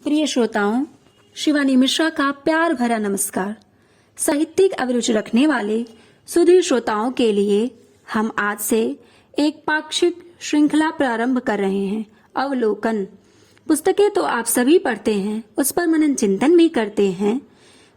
प्रिय श्रोताओं, शिवानी मिश्रा का प्यार भरा नमस्कार। साहित्यिक अभिरुचि रखने वाले सुधीर श्रोताओं के लिए हम आज से एक पाक्षिक श्रृंखला प्रारंभ कर रहे हैं। अवलोकन। पुस्तकें तो आप सभी पढ़ते हैं, उस पर मनन चिंतन भी करते हैं,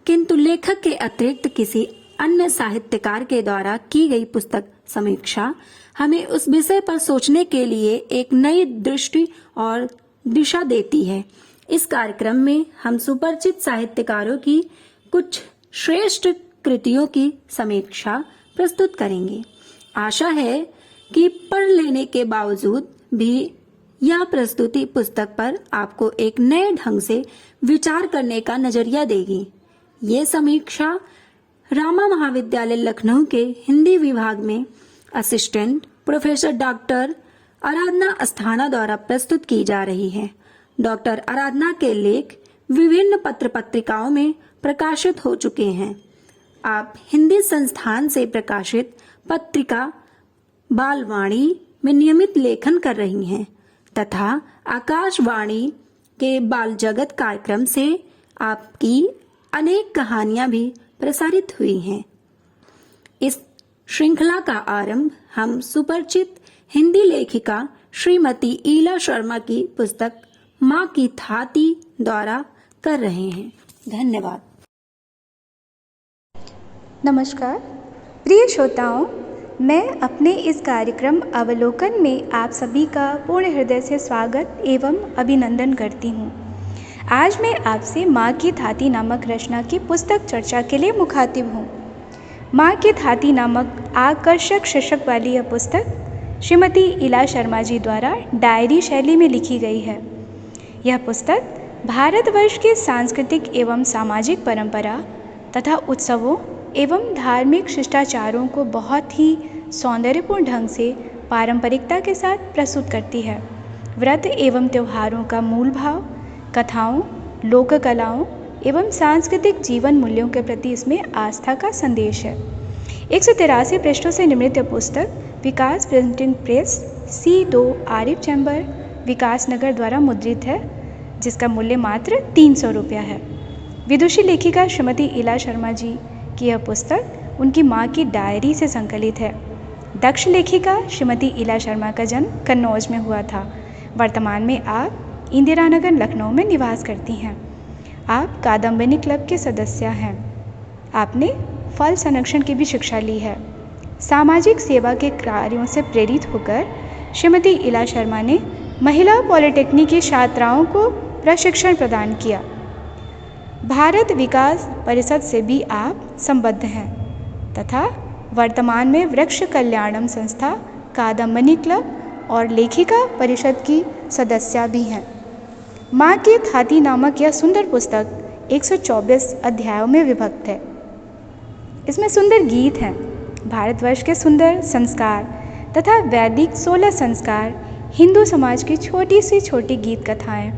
किंतु लेखक के अतिरिक्त किसी अन्य साहित्यकार के द्वारा की गई पुस्तक समीक्षा हमें उस विषय पर सोचने के लिए एक नई दृष्टि और दिशा देती है। इस कार्यक्रम में हम सुपरिचित साहित्यकारों की कुछ श्रेष्ठ कृतियों की समीक्षा प्रस्तुत करेंगे। आशा है कि पढ़ लेने के बावजूद भी यह प्रस्तुति पुस्तक पर आपको एक नए ढंग से विचार करने का नजरिया देगी। ये समीक्षा रामा महाविद्यालय लखनऊ के हिंदी विभाग में असिस्टेंट प्रोफेसर डॉक्टर आराधना अस्थाना द्वारा प्रस्तुत की जा रही है। डॉक्टर आराधना के लेख विभिन्न पत्र पत्रिकाओं में प्रकाशित हो चुके हैं। आप हिंदी संस्थान से प्रकाशित पत्रिका बालवाणी में नियमित लेखन कर रही हैं तथा आकाशवाणी के बाल जगत कार्यक्रम से आपकी अनेक कहानियां भी प्रसारित हुई हैं। इस श्रृंखला का आरंभ हम सुपरिचित हिंदी लेखिका श्रीमती ईला शर्मा की पुस्तक माँ की थाती द्वारा कर रहे हैं। धन्यवाद। नमस्कार प्रिय श्रोताओं, मैं अपने इस कार्यक्रम अवलोकन में आप सभी का पूर्ण हृदय से स्वागत एवं अभिनंदन करती हूँ। आज मैं आपसे माँ की थाती नामक रचना की पुस्तक चर्चा के लिए मुखातिब हूँ। माँ की थाती नामक आकर्षक शीर्षक वाली यह पुस्तक श्रीमती ईला शर्मा जी द्वारा डायरी शैली में लिखी गई है। यह पुस्तक भारतवर्ष के सांस्कृतिक एवं सामाजिक परंपरा तथा उत्सवों एवं धार्मिक शिष्टाचारों को बहुत ही सौंदर्यपूर्ण ढंग से पारंपरिकता के साथ प्रस्तुत करती है। व्रत एवं त्योहारों का मूल भाव, कथाओं, लोक कलाओं एवं सांस्कृतिक जीवन मूल्यों के प्रति इसमें आस्था का संदेश है। 183 पृष्ठों से निर्मित यह पुस्तक Vikas printing press C2 Arif chamber Vikas Nagar द्वारा मुद्रित है, जिसका मूल्य मात्र 300 रुपया है। विदुषी लेखिका श्रीमती ईला शर्मा जी की यह पुस्तक उनकी माँ की डायरी से संकलित है। दक्ष लेखिका श्रीमती ईला शर्मा का जन्म कन्नौज में हुआ था। वर्तमान में आप इंदिरा नगर लखनऊ में निवास करती हैं। आप कादम्बिनी क्लब के सदस्य हैं। आपने फल संरक्षण की भी शिक्षा ली है। सामाजिक सेवा के कार्यों से प्रेरित होकर श्रीमती ईला शर्मा ने महिला पॉलिटेक्निक की छात्राओं को प्रशिक्षण प्रदान किया। भारत विकास परिषद से भी आप संबद्ध हैं तथा वर्तमान में वृक्ष कल्याणम संस्था, कादम्बिनी क्लब और लेखिका परिषद की सदस्य भी हैं। माँ की थाती नामक यह सुंदर पुस्तक 124 अध्यायों में विभक्त है। इसमें सुंदर गीत हैं। भारतवर्ष के सुंदर संस्कार तथा वैदिक 16 संस्कार, हिंदू समाज की छोटी सी छोटी गीत कथाएं,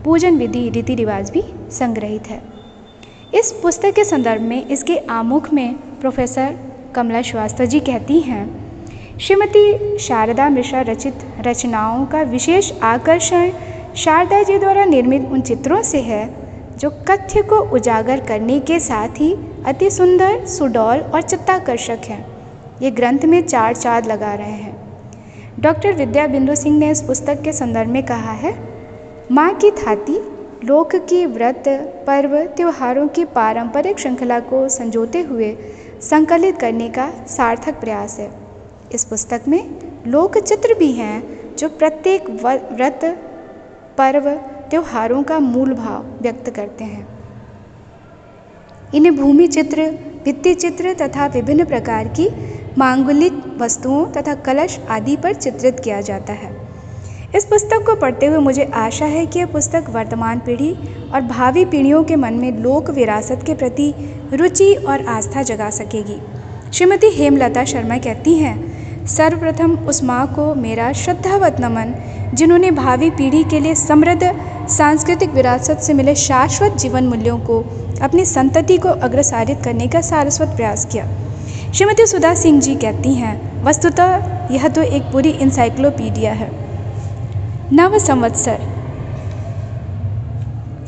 पूजन विधि, रीति रिवाज भी संग्रहित है। इस पुस्तक के संदर्भ में इसके आमुख में प्रोफेसर कमला श्रीवास्तव जी कहती हैं, श्रीमती शारदा मिश्रा रचित रचनाओं का विशेष आकर्षण शारदा जी द्वारा निर्मित उन चित्रों से है जो कथ्य को उजागर करने के साथ ही अति सुंदर, सुडौल और चित्ताकर्षक हैं। ये ग्रंथ में चार चांद लगा रहे हैं। डॉक्टर विद्या बिंदु सिंह ने इस पुस्तक के संदर्भ में कहा है, माँ की थाती लोक की व्रत, पर्व, त्योहारों की पारंपरिक श्रृंखला को संजोते हुए संकलित करने का सार्थक प्रयास है। इस पुस्तक में लोक चित्र भी हैं जो प्रत्येक व्रत, पर्व, त्योहारों का मूल भाव व्यक्त करते हैं। इन्हें भूमि चित्र, भित्ति चित्र तथा विभिन्न प्रकार की मांगलिक वस्तुओं तथा कलश आदि पर चित्रित किया जाता है। इस पुस्तक को पढ़ते हुए मुझे आशा है कि यह पुस्तक वर्तमान पीढ़ी और भावी पीढ़ियों के मन में लोक विरासत के प्रति रुचि और आस्था जगा सकेगी। श्रीमती हेमलता शर्मा कहती हैं, सर्वप्रथम उस माँ को मेरा श्रद्धावत नमन जिन्होंने भावी पीढ़ी के लिए समृद्ध सांस्कृतिक विरासत से मिले शाश्वत जीवन मूल्यों को अपनी संतति को अग्रसारित करने का सारस्वत प्रयास किया। श्रीमती सुधा सिंह जी कहती हैं, वस्तुतः यह तो एक पूरी इंसाइक्लोपीडिया है। नव संवत्सर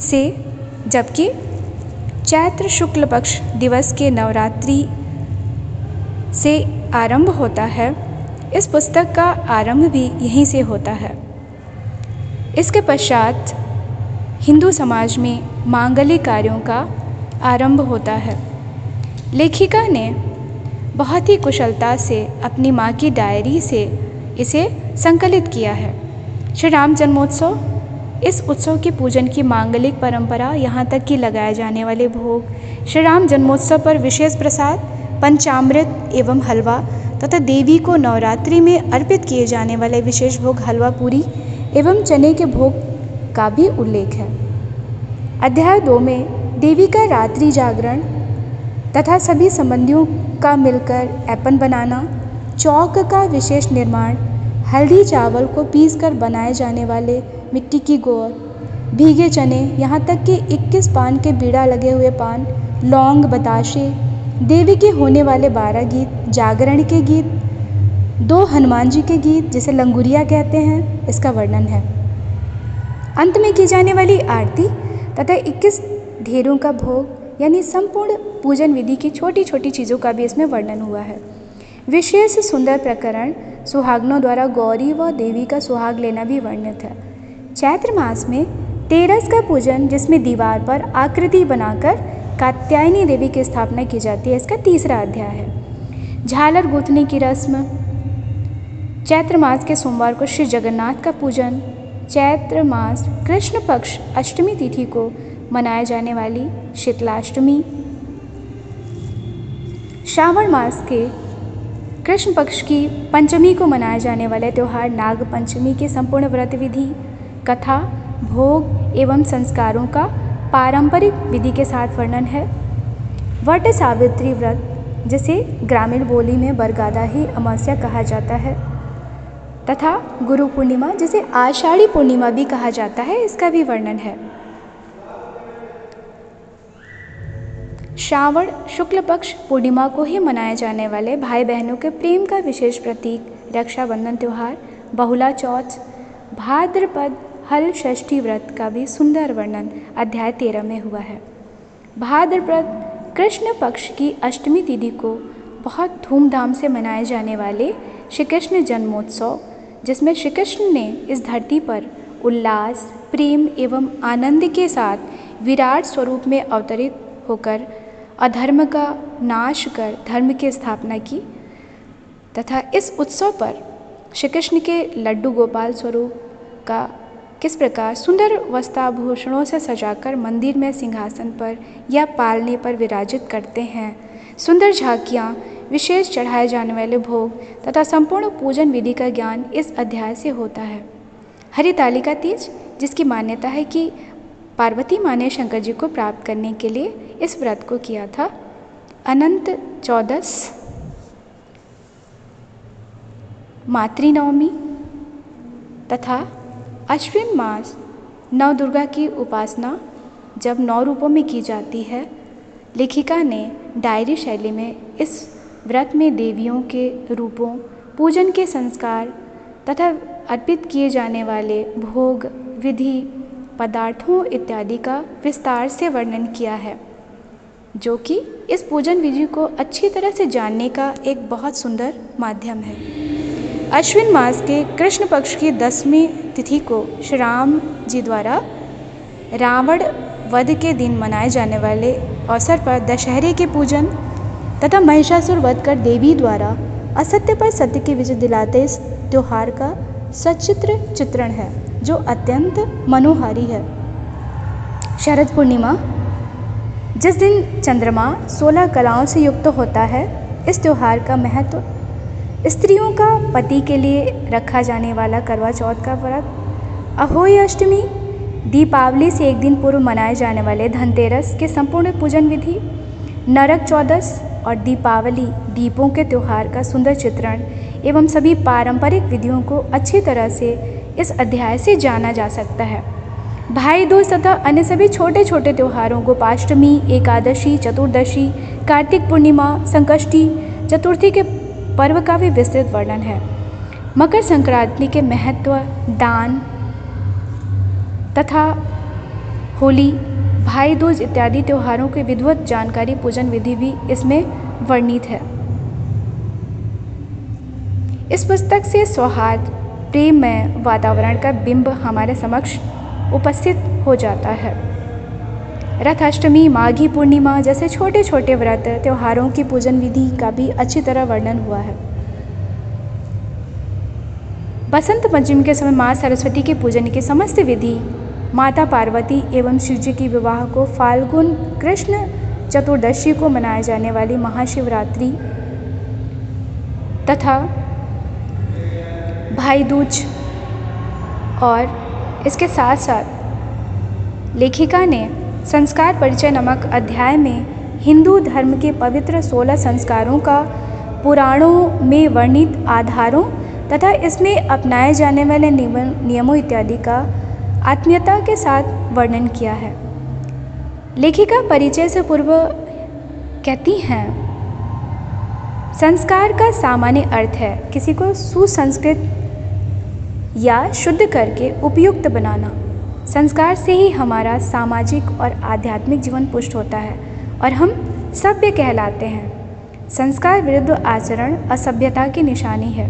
से, जबकि चैत्र शुक्ल पक्ष दिवस के नवरात्रि से आरंभ होता है। इस पुस्तक का आरंभ भी यहीं से होता है। इसके पश्चात हिंदू समाज में मांगलिक कार्यों का आरंभ होता है। लेखिका ने बहुत ही कुशलता से अपनी माँ की डायरी से इसे संकलित किया है। श्री राम जन्मोत्सव, इस उत्सव के पूजन की मांगलिक परंपरा, यहाँ तक कि लगाए जाने वाले भोग, श्री राम जन्मोत्सव पर विशेष प्रसाद, पंचामृत एवं हलवा तथा देवी को नवरात्रि में अर्पित किए जाने वाले विशेष भोग हलवा पूरी एवं चने के भोग का भी उल्लेख है। अध्याय 2 में देवी का रात्रि जागरण तथा सभी संबंधियों का मिलकर ऐपन बनाना, चौक का विशेष निर्माण, हल्दी चावल को पीसकर बनाए जाने वाले मिट्टी की गोर, भीगे चने, यहाँ तक कि 21 पान के बीड़ा लगे हुए पान, लौंग, बताशे, देवी के होने वाले 12 गीत, जागरण के गीत, 2 हनुमान जी के गीत जिसे लंगुरिया कहते हैं, इसका वर्णन है। अंत में की जाने वाली आरती तथा 21 ढेरों का भोग यानी संपूर्ण पूजन विधि की छोटी छोटी चीज़ों का भी इसमें वर्णन हुआ है। विशेष सुंदर प्रकरण सुहागनों द्वारा गौरी व देवी का सुहाग लेना भी वर्णित है। चैत्र मास में तेरस का पूजन, जिसमें दीवार पर आकृति बनाकर कात्यायनी देवी की स्थापना की जाती है, इसका 3रा अध्याय है। झालर गूंथने की रस्म, चैत्र मास के सोमवार को श्री जगन्नाथ का पूजन, चैत्र मास कृष्ण पक्ष अष्टमी तिथि को मनाए जाने वाली शीतलाष्टमी, श्रावण मास के कृष्ण पक्ष की पंचमी को मनाए जाने वाले त्यौहार नाग पंचमी की संपूर्ण व्रत विधि, कथा, भोग एवं संस्कारों का पारंपरिक विधि के साथ वर्णन है। वट सावित्री व्रत, जिसे ग्रामीण बोली में बरगादा-ही अमावस्या कहा जाता है, तथा गुरु पूर्णिमा, जिसे आषाढ़ी पूर्णिमा भी कहा जाता है, इसका भी वर्णन है। श्रावण शुक्ल पक्ष पूर्णिमा को ही मनाए जाने वाले भाई बहनों के प्रेम का विशेष प्रतीक रक्षाबंधन त्यौहार, बहुला चौथ, भाद्रपद हल षष्ठी व्रत का भी सुंदर वर्णन अध्याय 13 में हुआ है। भाद्रपद कृष्ण पक्ष की अष्टमी तिथि को बहुत धूमधाम से मनाए जाने वाले श्री कृष्ण जन्मोत्सव, जिसमें श्री कृष्ण ने इस धरती पर उल्लास, प्रेम एवं आनंद के साथ विराट स्वरूप में अवतरित होकर अधर्म का नाश कर धर्म की स्थापना की, तथा इस उत्सव पर श्री कृष्ण के लड्डू गोपाल स्वरूप का किस प्रकार सुंदर वस्त्राभूषणों से सजाकर मंदिर में सिंहासन पर या पालने पर विराजित करते हैं। सुंदर झांकियाँ, विशेष चढ़ाए जाने वाले भोग तथा संपूर्ण पूजन विधि का ज्ञान इस अध्याय से होता है। हरितालिका तीज, जिसकी मान्यता है कि पार्वती माँ ने शंकर जी को प्राप्त करने के लिए इस व्रत को किया था। अनंत चौदस, मातृनवमी तथा अश्विन मास नवदुर्गा की उपासना जब 9 रूपों में की जाती है, लेखिका ने डायरी शैली में इस व्रत में देवियों के रूपों, पूजन के संस्कार तथा अर्पित किए जाने वाले भोग, विधि, पदार्थों इत्यादि का विस्तार से वर्णन किया है, जो कि इस पूजन विधि को अच्छी तरह से जानने का एक बहुत सुंदर माध्यम है। अश्विन मास के कृष्ण पक्ष की 10वीं तिथि को श्री राम जी द्वारा रावण वध के दिन मनाए जाने वाले अवसर पर दशहरे के पूजन तथा महिषासुर वध कर देवी द्वारा असत्य पर सत्य की विजय दिलाते इस त्यौहार का सचित्र चित्रण है, जो अत्यंत मनोहारी है। शरद पूर्णिमा, जिस दिन चंद्रमा 16 कलाओं से युक्त होता है, इस त्यौहार का महत्व स्त्रियों का पति के लिए रखा जाने वाला करवा चौथ का व्रत, अहोई अष्टमी, दीपावली से एक दिन पूर्व मनाए जाने वाले धनतेरस के संपूर्ण पूजन विधि, नरक चौदस और दीपावली दीपों के त्यौहार का सुंदर चित्रण एवं सभी पारंपरिक विधियों को अच्छी तरह से इस अध्याय से जाना जा सकता है। भाई दूज तथा अन्य सभी छोटे छोटे त्योहारों, गोपाष्टमी, एकादशी, चतुर्दशी, कार्तिक पूर्णिमा, संकष्टी, चतुर्थी के पर्व का भी विस्तृत वर्णन है। मकर संक्रांति के महत्व, दान तथा होली, भाई दूज इत्यादि त्योहारों की विधिवत जानकारी, पूजन विधि भी इसमें वर्णित है। इस पुस्तक से सौहार्द, प्रेममय वातावरण का बिंब हमारे समक्ष उपस्थित हो जाता है। रथाष्टमी, माघी पूर्णिमा जैसे छोटे छोटे व्रत त्योहारों की पूजन विधि का भी अच्छी तरह वर्णन हुआ है। बसंत पंचमी के समय माँ सरस्वती के पूजन की समस्त विधि, माता पार्वती एवं शिवजी के विवाह को, फाल्गुन कृष्ण चतुर्दशी को मनाए जाने वाली महाशिवरात्रि तथा भाई दूज, और इसके साथ साथ लेखिका ने संस्कार परिचय नामक अध्याय में हिंदू धर्म के पवित्र 16 संस्कारों का पुराणों में वर्णित आधारों तथा इसमें अपनाए जाने वाले नियमों इत्यादि का आत्मीयता के साथ वर्णन किया है। लेखिका परिचय से पूर्व कहती हैं, संस्कार का सामान्य अर्थ है किसी को सुसंस्कृत या शुद्ध करके उपयुक्त बनाना। संस्कार से ही हमारा सामाजिक और आध्यात्मिक जीवन पुष्ट होता है और हम सभ्य कहलाते हैं। संस्कार विरुद्ध आचरण असभ्यता की निशानी है।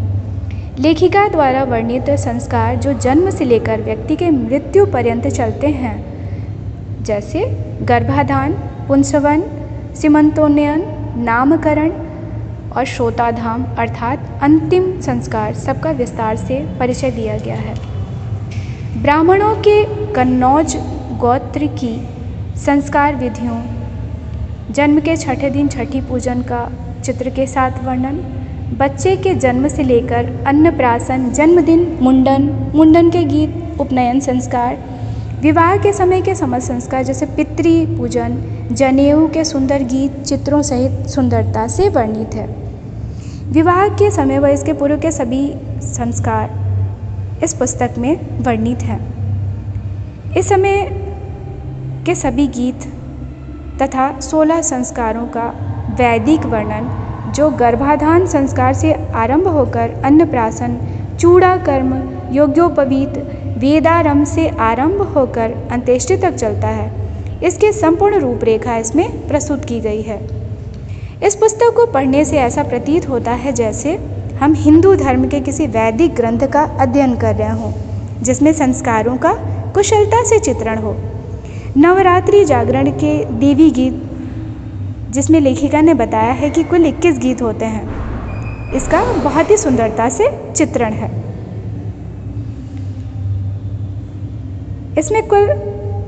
लेखिका द्वारा वर्णित संस्कार जो जन्म से लेकर व्यक्ति के मृत्यु पर्यंत चलते हैं, जैसे गर्भाधान, पुंसवन, सीमंतोन्नयन, नामकरण और श्रोताधाम अर्थात अंतिम संस्कार, सबका विस्तार से परिचय दिया गया है। ब्राह्मणों के कन्नौज गोत्र की संस्कार विधियों, जन्म के छठे दिन छठी पूजन का चित्र के साथ वर्णन, बच्चे के जन्म से लेकर अन्नप्राशन, जन्मदिन, मुंडन के गीत, उपनयन संस्कार, विवाह के समय के समस्त संस्कार जैसे पितृ पूजन, जनेऊ के सुंदर गीत चित्रों सहित सुंदरता से वर्णित है। विवाह के समय व इसके पूर्व के सभी संस्कार इस पुस्तक में वर्णित हैं। इस समय के सभी गीत तथा 16 संस्कारों का वैदिक वर्णन, जो गर्भाधान संस्कार से आरंभ होकर अन्नप्राशन, चूड़ा कर्म, यज्ञोपवीत, वेदारंभ से आरंभ होकर अंत्येष्टि तक चलता है, इसकी संपूर्ण रूपरेखा इसमें प्रस्तुत की गई है। इस पुस्तक को पढ़ने से ऐसा प्रतीत होता है जैसे हम हिंदू धर्म के किसी वैदिक ग्रंथ का अध्ययन कर रहे हों, जिसमें संस्कारों का कुशलता से चित्रण हो। नवरात्रि जागरण के देवी गीत, जिसमें लेखिका ने बताया है कि कुल 21 गीत होते हैं, इसका बहुत ही सुंदरता से चित्रण है। इसमें कुल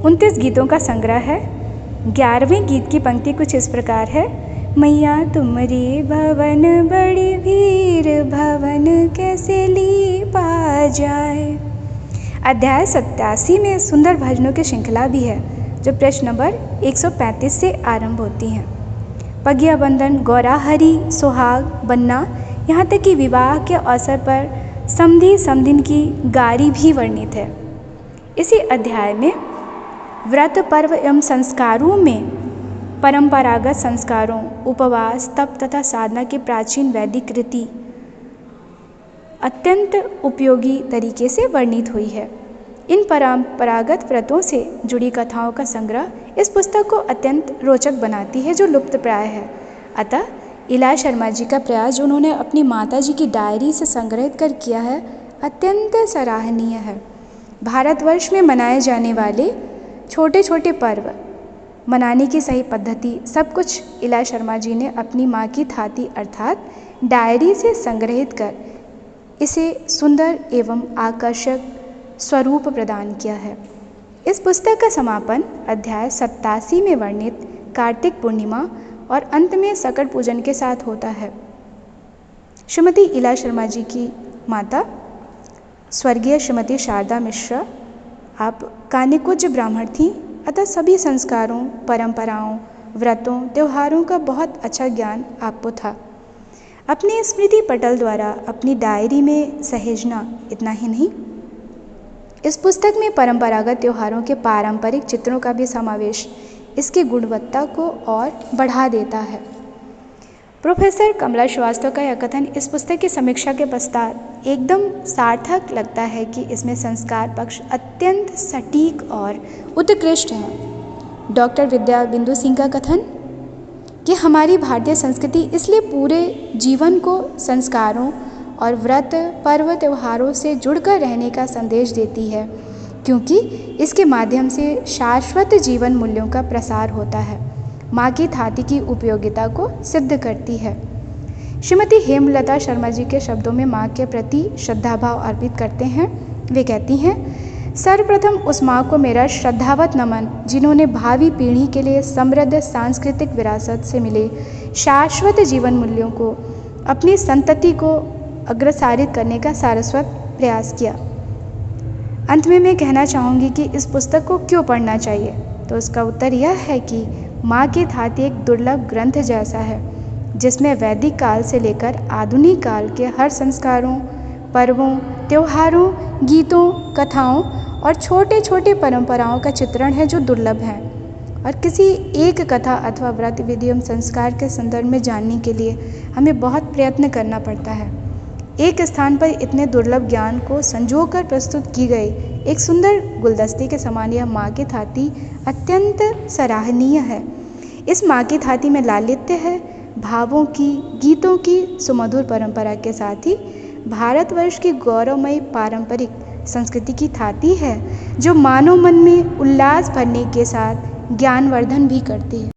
29 गीतों का संग्रह है। 11वें गीत की पंक्ति कुछ इस प्रकार है, मैया तुमरे भवन बड़ी भीड़, भवन कैसे लीपा जाए। अध्याय 87 में सुंदर भजनों की श्रृंखला भी है, जो पृष्ठ नंबर 135 से आरंभ होती हैं। पगिया बंधन, गौराहरी, सुहाग, बन्ना, यहाँ तक कि विवाह के अवसर पर समधी समधिन की गारी भी वर्णित है। इसी अध्याय में व्रत, पर्व एवं संस्कारों में परंपरागत संस्कारों, उपवास, तप तथा साधना की प्राचीन वैदिक रीति अत्यंत उपयोगी तरीके से वर्णित हुई है। इन परंपरागत व्रतों से जुड़ी कथाओं का संग्रह इस पुस्तक को अत्यंत रोचक बनाती है, जो लुप्त प्राय है। अतः इला शर्मा जी का प्रयास, जो उन्होंने अपनी माता जी की डायरी से संग्रहित कर किया है, अत्यंत सराहनीय है। भारतवर्ष में मनाए जाने वाले छोटे छोटे पर्व मनाने की सही पद्धति, सब कुछ इला शर्मा जी ने अपनी माँ की थाती अर्थात डायरी से संग्रहित कर इसे सुंदर एवं आकर्षक स्वरूप प्रदान किया है। इस पुस्तक का समापन अध्याय 87 में वर्णित कार्तिक पूर्णिमा और अंत में सकट पूजन के साथ होता है। श्रीमती इला शर्मा जी की माता स्वर्गीय श्रीमती शारदा मिश्रा आप कानिकुज ब्राह्मण थीं, अतः सभी संस्कारों, परंपराओं, व्रतों, त्योहारों का बहुत अच्छा ज्ञान आपको था। अपने स्मृति पटल द्वारा अपनी डायरी में सहेजना इतना ही नहीं, इस पुस्तक में परंपरागत त्योहारों के पारंपरिक चित्रों का भी समावेश इसकी गुणवत्ता को और बढ़ा देता है। प्रोफेसर कमला श्रीवास्तव का यह कथन इस पुस्तक की समीक्षा के पश्चात एकदम सार्थक लगता है कि इसमें संस्कार पक्ष अत्यंत सटीक और उत्कृष्ट है। डॉक्टर विद्या बिंदु सिंह का कथन कि हमारी भारतीय संस्कृति इसलिए पूरे जीवन को संस्कारों और व्रत पर्व त्योहारों से जुड़कर रहने का संदेश देती है, क्योंकि इसके माध्यम से शाश्वत जीवन मूल्यों का प्रसार होता है, माँ की थाती की उपयोगिता को सिद्ध करती है। श्रीमती हेमलता शर्मा जी के शब्दों में माँ के प्रति श्रद्धा भाव अर्पित करते हैं। वे कहती हैं, सर्वप्रथम उस माँ को मेरा श्रद्धावत नमन जिन्होंने भावी पीढ़ी के लिए समृद्ध सांस्कृतिक विरासत से मिले शाश्वत जीवन मूल्यों को अपनी संतति को अग्रसारित करने का सारस्वत प्रयास किया। अंत में मैं कहना चाहूँगी कि इस पुस्तक को क्यों पढ़ना चाहिए, तो इसका उत्तर यह है कि माँ की थाती एक दुर्लभ ग्रंथ जैसा है, जिसमें वैदिक काल से लेकर आधुनिक काल के हर संस्कारों, पर्वों, त्योहारों, गीतों, कथाओं और छोटे छोटे परंपराओं का चित्रण है जो दुर्लभ है, और किसी एक कथा अथवा व्रत विधि एवं संस्कार के संदर्भ में जानने के लिए हमें बहुत प्रयत्न करना पड़ता है। एक स्थान पर इतने दुर्लभ ज्ञान को संजोकर प्रस्तुत की गई एक सुंदर गुलदस्ते के समान यह माँ की थाती अत्यंत सराहनीय है। इस माँ की थाती में लालित्य है, भावों की, गीतों की सुमधुर परंपरा के साथ ही भारतवर्ष की गौरवमयी पारंपरिक संस्कृति की थाती है, जो मानव मन में उल्लास भरने के साथ ज्ञानवर्धन भी करती है।